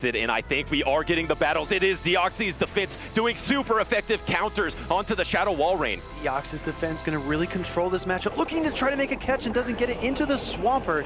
And I think we are getting the battles. It is Deoxy's defense doing super effective counters onto the Shadow Wall Rain. Deoxy's defense going to really control this matchup, looking to try to make a catch and doesn't get it into the Swampert.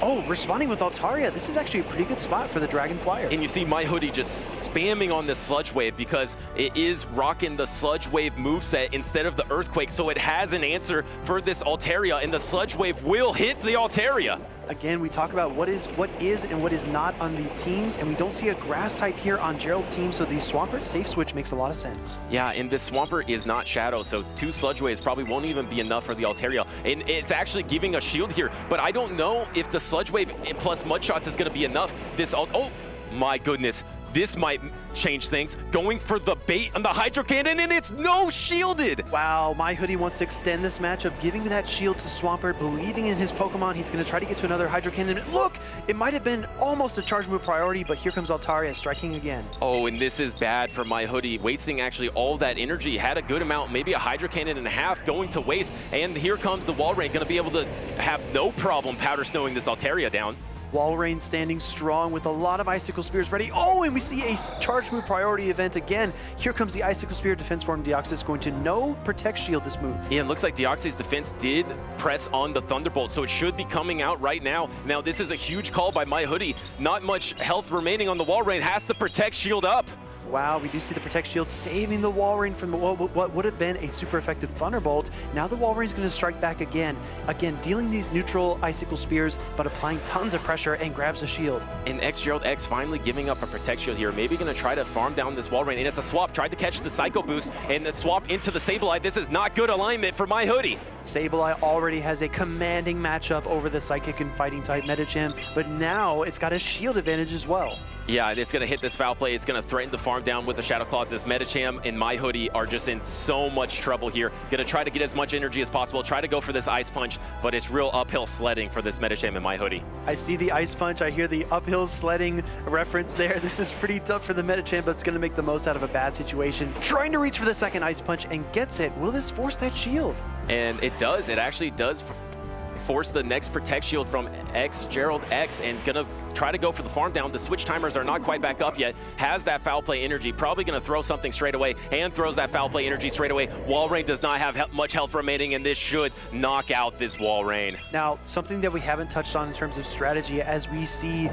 Oh, responding with Altaria. This is actually a pretty good spot for the Dragon Flyer. And you see MYHOODIE just spamming on this Sludge Wave because it is rocking the Sludge Wave moveset instead of the Earthquake, so it has an answer for this Altaria, and the Sludge Wave will hit the Altaria. Again, we talk about what is and what is not on the teams, and we don't see a grass type here on Gerald's team, so the Swampert safe switch makes a lot of sense. Yeah, and this Swampert is not Shadow, so 2 Sludge Waves probably won't even be enough for the Altaria. And it's actually giving a shield here, but I don't know if the Sludge Wave plus Mud Shots is going to be enough. Oh my goodness. This might change things. Going for the bait on the Hydro Cannon, and it's no shielded! Wow, MYHOODIE wants to extend this matchup, giving that shield to Swampert, believing in his Pokemon. He's going to try to get to another Hydro Cannon. Look, it might have been almost a charge move priority, but here comes Altaria striking again. Oh, and this is bad for MYHOODIE, wasting actually all that energy. Had a good amount, maybe a Hydro Cannon and a half going to waste, and here comes the Wall Rain, going to be able to have no problem powder snowing this Altaria down. Wall Rain standing strong with a lot of Icicle Spears ready. Oh, and we see a charge move priority event again. Here comes the Icicle Spear defense form. Deoxys going to no Protect Shield this move. Yeah, it looks like Deoxy's defense did press on the Thunderbolt, so it should be coming out right now. Now, this is a huge call by MYHOODIE. Not much health remaining on the Wall Rain. Has to Protect Shield up. Wow, we do see the Protect Shield saving the Wall Rain from what would have been a super effective Thunderbolt. Now the Wall Rain is going to strike back again. Again, dealing these neutral Icicle Spears, but applying tons of pressure and grabs a shield. And XJERALDX finally giving up a Protect Shield here. Maybe going to try to farm down this Wall Rain. And it's a swap. Tried to catch the Psycho Boost and the swap into the Sableye. This is not good alignment for MYHOODIE. Sableye already has a commanding matchup over the Psychic and Fighting type Medicham, but now it's got a shield advantage as well. Yeah, it's going to hit this foul play. It's going to threaten to farm down with the Shadow Claws. This Medicham and MYHOODIE are just in so much trouble here. Going to try to get as much energy as possible, try to go for this Ice Punch, but it's real uphill sledding for this Medicham and MYHOODIE. I see the Ice Punch. I hear the uphill sledding reference there. This is pretty tough for the Medicham, but it's going to make the most out of a bad situation. Trying to reach for the second Ice Punch and gets it. Will this force that shield? And it does. It actually does force the next Protect Shield from XJERALDX, and gonna try to go for the farm down. The switch timers are not quite back up yet. Has that foul play energy. Probably gonna throw something straight away, and throws that foul play energy straight away. Wall Rain does not have much health remaining, and this should knock out this Wall Rain. Now, something that we haven't touched on in terms of strategy as we see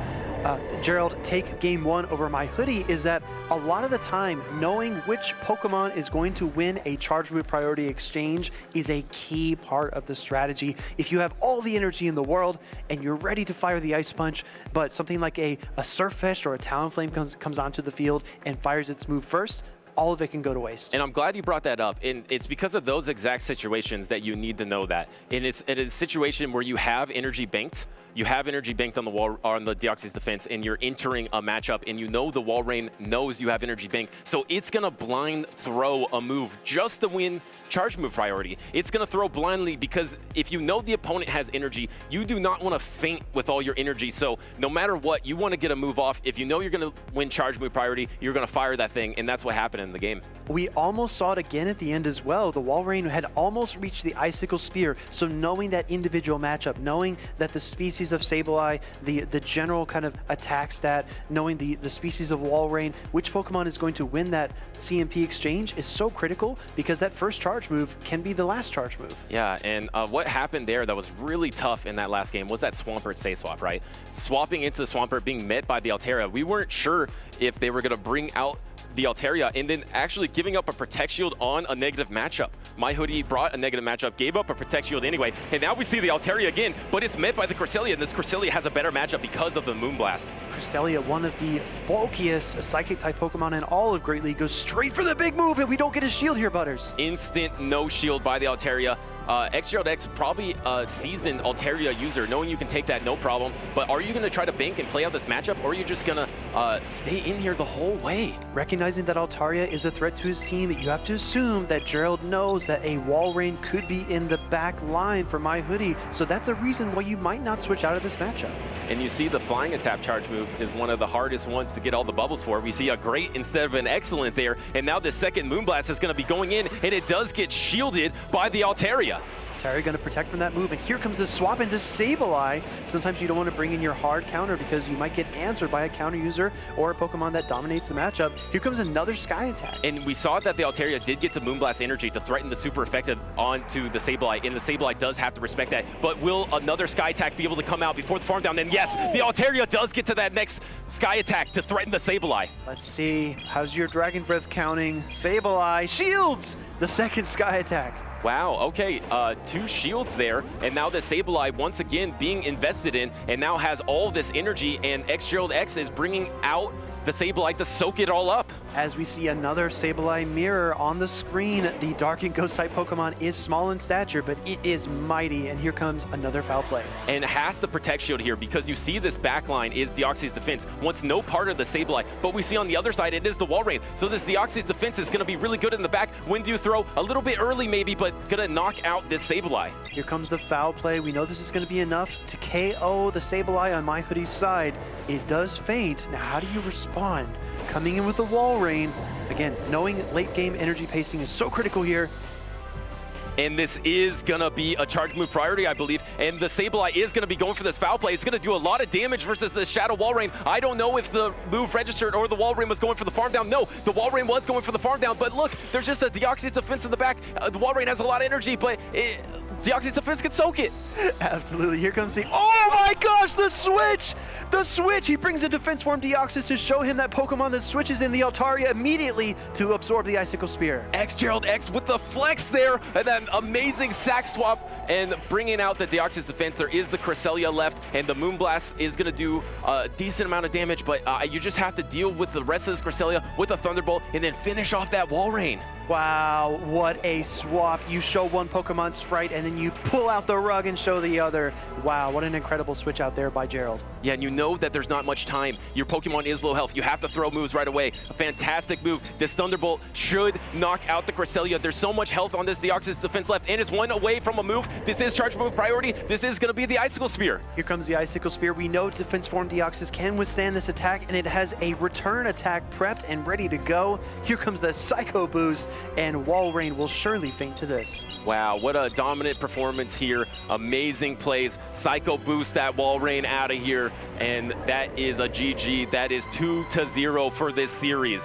Gerald take game 1 over MYHOODIE is that a lot of the time, knowing which Pokemon is going to win a charge move priority exchange is a key part of the strategy. If you have all the energy in the world and you're ready to fire the Ice Punch, but something like a Surfetch'd or a Talonflame comes onto the field and fires its move first, all of it can go to waste. And I'm glad you brought that up. And it's because of those exact situations that you need to know that. And it's a situation where you have energy banked. You have energy banked on the wall, on the Deoxys defense, and you're entering a matchup, and you know the Wall Rain knows you have energy banked, so it's gonna blind throw a move just to win charge move priority. It's gonna throw blindly because if you know the opponent has energy, you do not want to feint with all your energy. So no matter what, you want to get a move off. If you know you're gonna win charge move priority, you're gonna fire that thing, and that's what happened in the game. We almost saw it again at the end as well. The Wall Rain had almost reached the Icicle Spear, so knowing that individual matchup, knowing that the species of Sableye, the general kind of attack stat, knowing the species of Wall Rain, which Pokemon is going to win that CMP exchange is so critical because that first charge move can be the last charge move. Yeah, and what happened there that was really tough in that last game was that Swampert Stay Swap, right? Swapping into the Swampert, being met by the Altaria. We weren't sure if they were going to bring out the Altaria, and then actually giving up a Protect Shield on a negative matchup. MYHOODIE brought a negative matchup, gave up a Protect Shield anyway, and now we see the Altaria again, but it's met by the Cresselia, and this Cresselia has a better matchup because of the Moonblast. Cresselia, one of the bulkiest Psychic-type Pokemon in all of Great League, goes straight for the big move, and we don't get a shield here, Butters. Instant no shield by the Altaria. XJERALDX, probably a seasoned Altaria user, knowing you can take that no problem, but are you going to try to bank and play out this matchup, or are you just going to stay in here the whole way? Recognizing that Altaria is a threat to his team, you have to assume that Gerald knows that a Wall Rain could be in the back line for MYHOODIE, so that's a reason why you might not switch out of this matchup. And you see the Flying Attack charge move is one of the hardest ones to get all the bubbles for. We see a great instead of an excellent there, and now the second Moonblast is going to be going in, and it does get shielded by the Altaria. Terry going to protect from that move, and here comes the swap into Sableye. Sometimes you don't want to bring in your hard counter because you might get answered by a counter user or a Pokemon that dominates the matchup. Here comes another Sky Attack. And we saw that the Altaria did get the Moonblast energy to threaten the super effective onto the Sableye, and the Sableye does have to respect that. But will another Sky Attack be able to come out before the farm down? And yes, the Altaria does get to that next Sky Attack to threaten the Sableye. Let's see, how's your Dragon Breath counting? Sableye shields the second Sky Attack. Wow, okay, 2 shields there, and now the Sableye once again being invested in, and now has all this energy, and XJERALDX is bringing out the Sableye to soak it all up. As we see another Sableye mirror on the screen, the Dark and Ghost type Pokemon is small in stature, but it is mighty, and here comes another foul play. And has the Protect Shield here, because you see this backline is Deoxys defense, wants no part of the Sableye, but we see on the other side it is the Wall Rain. So this Deoxys defense is going to be really good in the back. Wind Dew Throw a little bit early maybe, but going to knock out this Sableye. Here comes the foul play. We know this is going to be enough to KO the Sableye on MyHoodie's side. It does faint. Now how do you respond? Coming in with the Wall Rain. Again, knowing late game energy pacing is so critical here. And this is going to be a charge move priority, I believe. And the Sableye is going to be going for this foul play. It's going to do a lot of damage versus the Shadow Wall Rain. I don't know if the move registered or the Wall Rain was going for the farm down. No, the Wall Rain was going for the farm down. But look, there's just a Deoxys defense in the back. The Wall Rain has a lot of energy, but Deoxys defense can soak it. Absolutely. Here comes the... Oh my gosh, the switch! The switch! He brings a defense form Deoxys to show him that Pokemon that switches in the Altaria immediately to absorb the Icicle Spear. XJERALDX with the flex there, and that amazing sack swap, and bringing out the Deoxys defense. There is the Cresselia left, and the Moonblast is going to do a decent amount of damage, but you just have to deal with the rest of this Cresselia with a Thunderbolt, and then finish off that Wall Rain. Wow, what a swap. You show one Pokemon sprite, and then you pull out the rug and show the other. Wow, what an incredible switch out there by Gerald. Yeah, and you know that there's not much time. Your Pokemon is low health. You have to throw moves right away. A fantastic move. This Thunderbolt should knock out the Cresselia. There's so much health on this Deoxys defense left, and it's one away from a move. This is charge move priority. This is going to be the Icicle Spear. Here comes the Icicle Spear. We know defense form Deoxys can withstand this attack, and it has a return attack prepped and ready to go. Here comes the Psycho Boost, and Wall Rain will surely faint to this. Wow, what a dominant performance here. Amazing plays. Psycho Boost that Wall Rain out of here, and that is a GG. That is 2-0 for this series.